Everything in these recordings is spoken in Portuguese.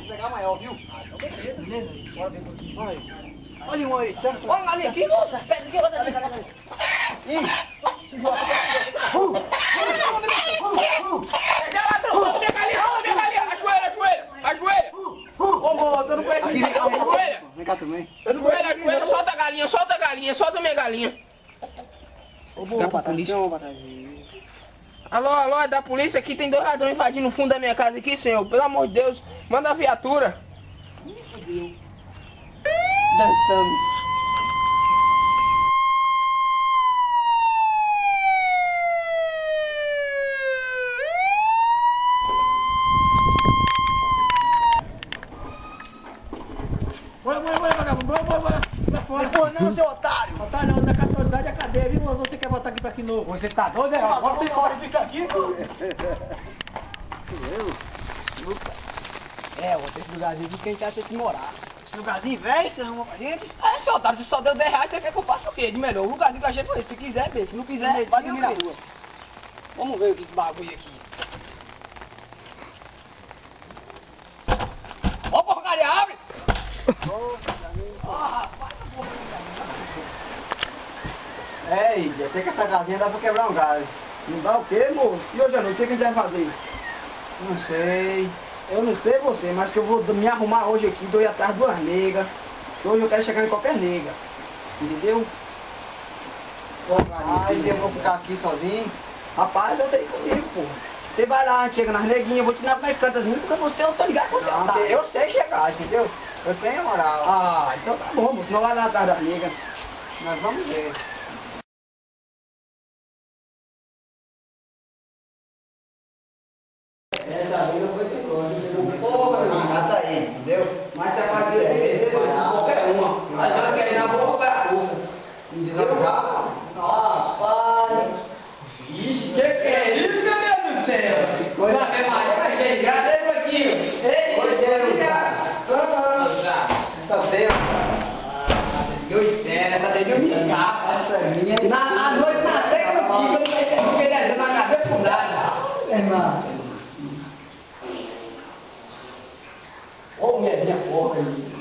pegar maior, viu? Beleza? Bora ver aqui. Vai. Olha um aí, certo? Olha ali aqui, moça. Pega aqui, bota ali. Ih! Ajoelha! Ô, moça, eu não conheço ninguém. Ajoelha! Vem cá também. Ajoelha, solta a galinha, solta minha galinha. Ô, moça, da polícia. Alô, é da polícia aqui, tem 2 ladrões invadindo o fundo da minha casa aqui, senhor. Pelo amor de Deus, manda a viatura. Dançando. Bora, não, seu otário! Otário, não, na autoridade é cadeia, viu? Você quer voltar aqui pra aqui novo? Você tá doido, é? Agora você pode ficar aqui, pô! Esse lugarzinho de quem tá tem que morar. Esse lugarzinho, velho, você arruma pra gente? Seu otário, você só deu 10 reais, você quer que eu faça o quê? De melhor, o lugarzinho que eu achei foi esse. Se quiser, ver. Se não quiser, pode vir na rua. Vamos ver esse bagulho aqui. Ó, porcaria, abre! Até que essa casinha dá pra quebrar um galho. Não dá o quê, moço? E hoje à noite, o que a gente vai fazer? Não sei. Eu não sei você, mas que eu vou me arrumar hoje aqui, dou ir atrás de 2 negas. Hoje eu quero chegar em qualquer nega. Entendeu? Rapaz, eu vou ficar aqui sozinho. Rapaz, eu tenho comigo, pô. Você vai lá, chega nas neguinhas, eu vou te ensinar como é que canta as músicas, porque você, eu tô ligado com você. Não, eu sei chegar, entendeu? Eu tenho moral. Ah, então tá bom, moço. Não vai lá atrás das negas. Nós vamos ver. Essa vida foi perigosa. Porra, meu irmão, tá aí, entendeu? Mas você pode ver qualquer uma. Mas ela quer ir na boca vai a força. Entendeu? Nossa, pai. Ixi, que é isso, meu Deus do céu? Coisa que vai ser graça, hein, Marquinho? Ei, tá vendo? Eu espero, essa daí eu me escapa, essa minha. Na noite, na terra, eu não fiquei descendo na cabeça por nada. Irmão. Ô, mulherzinha porra aí.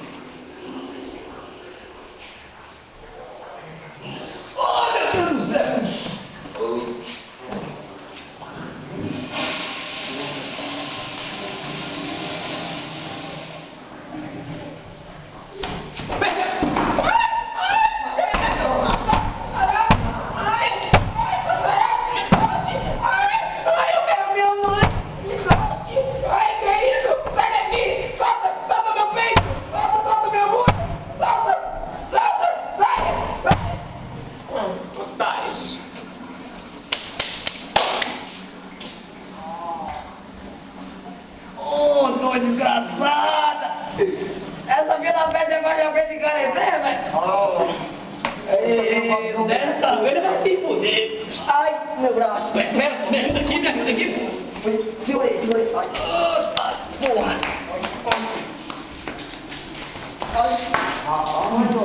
Oh, meu Deus do céu! Desgraçada! Essa filha da peste é mais jovem de careté, velho! Dessa vez vai se fuder! Ai, meu braço! Me ajuda aqui! Segurei! Ai, porra!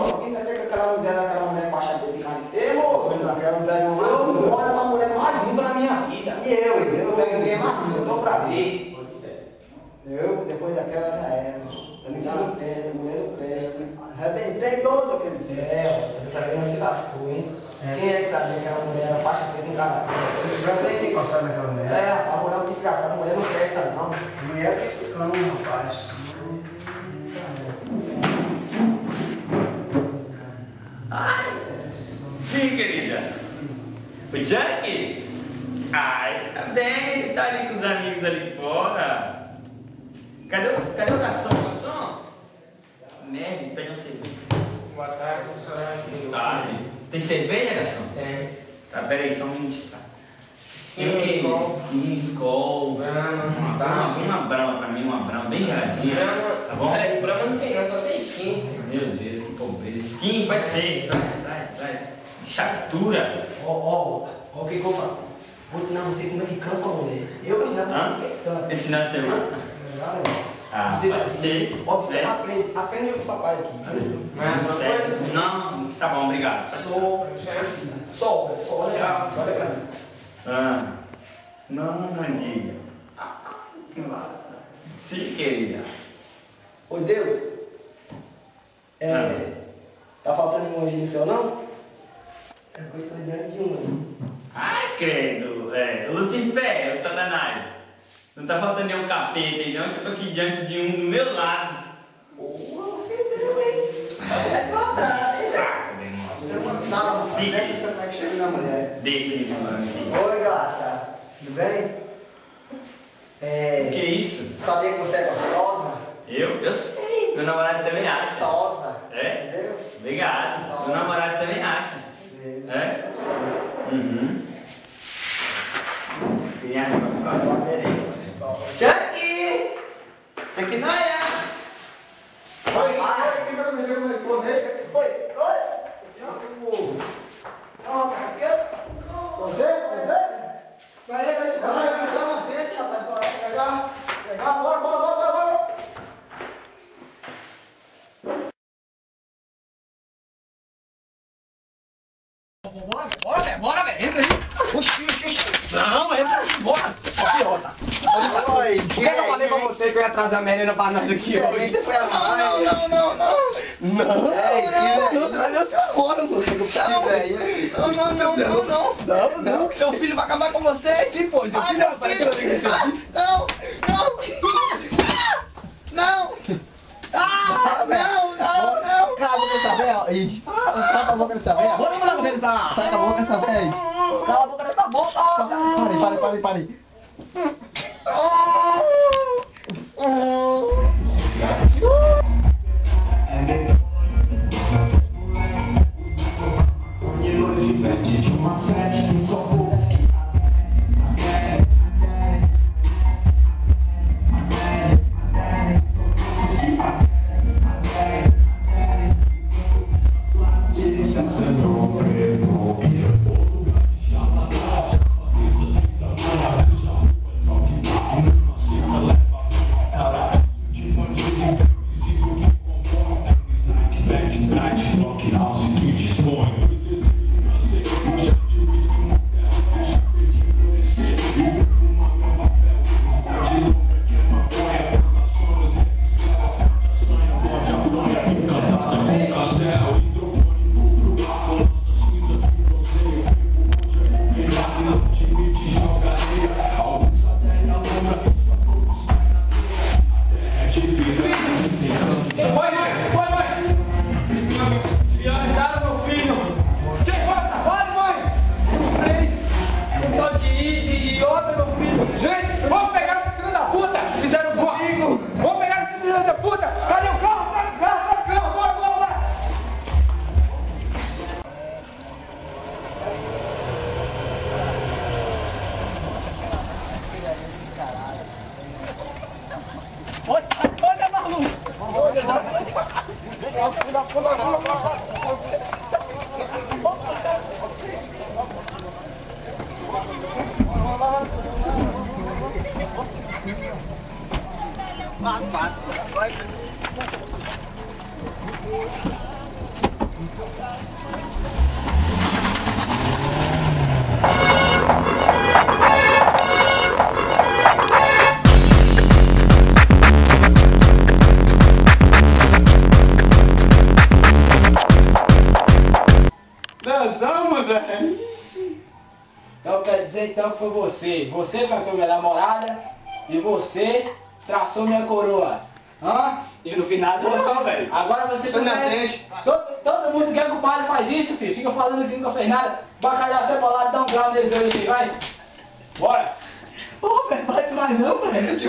Alguém tá vendo aquela mulher baixada de careté, moço? Aquela mulher não é uma mulher mais linda na minha vida! E eu não pego ninguém mais linda, eu tô pra ver! Depois daquela já era. Eu me dava pedra, mulher não presta. Arrebentei todo aquele. Essa menina se lascou, hein? Quem é que sabia que era mulher, era faixa preta em cada coisa? Esse braço nem tem encostado naquela mulher. A mulher é um desgraçado, a mulher não presta não. A mulher que ficando um rapaz. Ai! Sim, querida. O Jack? Ai, tá bem, ele tá ali com os amigos ali fora. Cadê o garçom? Neve, pega uma cerveja. Boa tarde, senhora. Tarde. Tem cerveja, garçom? Tem. Tá, peraí, só um minutinho. Sim, Skol. Brahma. Uma Brahma pra mim, uma Brahma bem geladinha. Brahma. Tá bom? Peraí, Brahma não tem, nós só tem skin. Meu Deus, que pobreza. Skin, pode ser. Traz. Chatura. Ó, o que eu faço? Vou ensinar você como é que canta a mulher. Eu vou ensinar você como é que canta. Esse final de semana? Você pode ser. Você aprende com o papai aqui. Não, tá bom, obrigado. Solta, olha pra mim. Não, diga. Que massa. Sim, querida. Ô Deus, tá faltando emoji no seu não? É que eu estou diante de um. Ai, credo, Lucifer, o Satanás. Não tá faltando nenhum capeta aí não, que eu tô aqui diante de um do meu lado. Ô, ofendeu, hein? É quadrado, hein? Saco, meu irmão. Não, Sim. não é que você vai chegar na mulher. Deixa isso, mano. Oi, gata. Tudo bem? O que é isso? Sabia que você é gostosa? Eu sei. Meu namorado também acha. Gostosa. É? Entendeu? Obrigado. Meu namorado também acha. É? Uhum. Chucky! Chucky Noia! Oi, fica com minha esposa aí. Oi, oi. Você? Vai começar na sede, rapaz. Pegar, bora. Bora, velho. Entra aí. Oxi. Não, entra aí, bora. Aqui, ó, tá. Oi, por que eu falei pra você que eu ia trazer a menina pra nós aqui hoje? Não. Não. Seu filho vai acabar com você. Que foi? Seu filho vai Não. Cala a boca dessa véia. Cala a boca dessa véia. Bora lá, Renata. Cala a boca dessa véia. Cala a boca dessa boca. Pare. Então quer dizer então que foi você cantou minha namorada e você traçou minha coroa. Hã? Eu não vi nada não, velho. Agora você conhece. Todo mundo que é culpado faz isso, filho. Fica falando que nunca fez nada. Bacalhau cebolado, dá um grau neles dois aqui, vai. Bora. Ô, velho, vai mais não, velho. De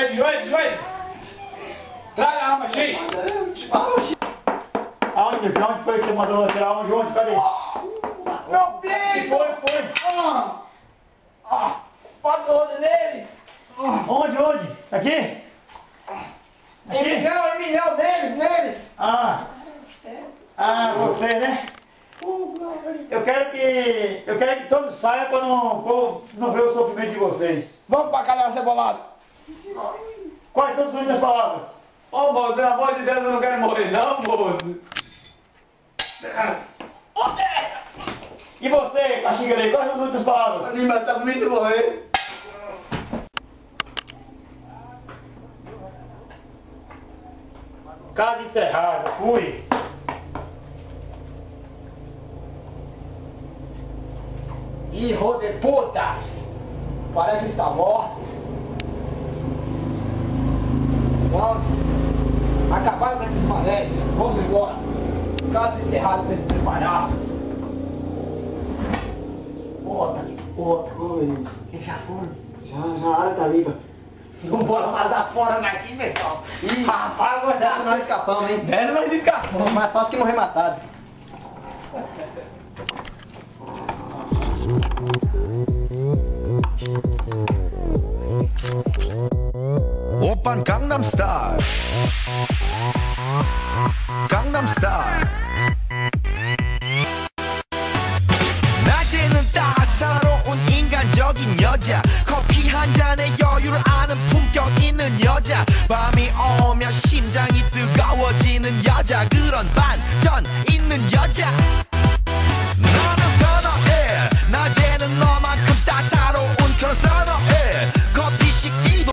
joelho. Traga a arma, X. Aonde foi que você mandou tirar? Onde? Cadê? Meu filho! Foi. Bota o rodo nele! Onde? Aqui? Em milhão nele! Você, né? Eu quero que todos saiam para não ver o sofrimento de vocês. Vamos pra calhar cebolado! Quais são as minhas palavras? Ô moço, pelo amor de Deus, eu não quero morrer não, moço! E você, Caxinguele, quais são as últimas palavras? Anima, tá bonito morrer! casa enterrada, fui. Hijo de puta! Parece que está morto. Vamos. Acabaram com esses manés. Vamos embora. Casa encerrada com esses palhaços. Porra, porra. Quem já foi? Já, a hora tá limpa. Vambora vazar fora daqui, pessoal. Ih, rapaz, guardado, nós escapamos, hein? Nós escapamos, mais fácil que morrer matado. 오빤 강남스타일 강남스타일 낮에는 따사로운 인간적인 여자 커피 한 잔에 여유를 아는 품격 있는 여자 밤이 오면 심장이 뜨거워지는 여자 그런 반전 있는 여자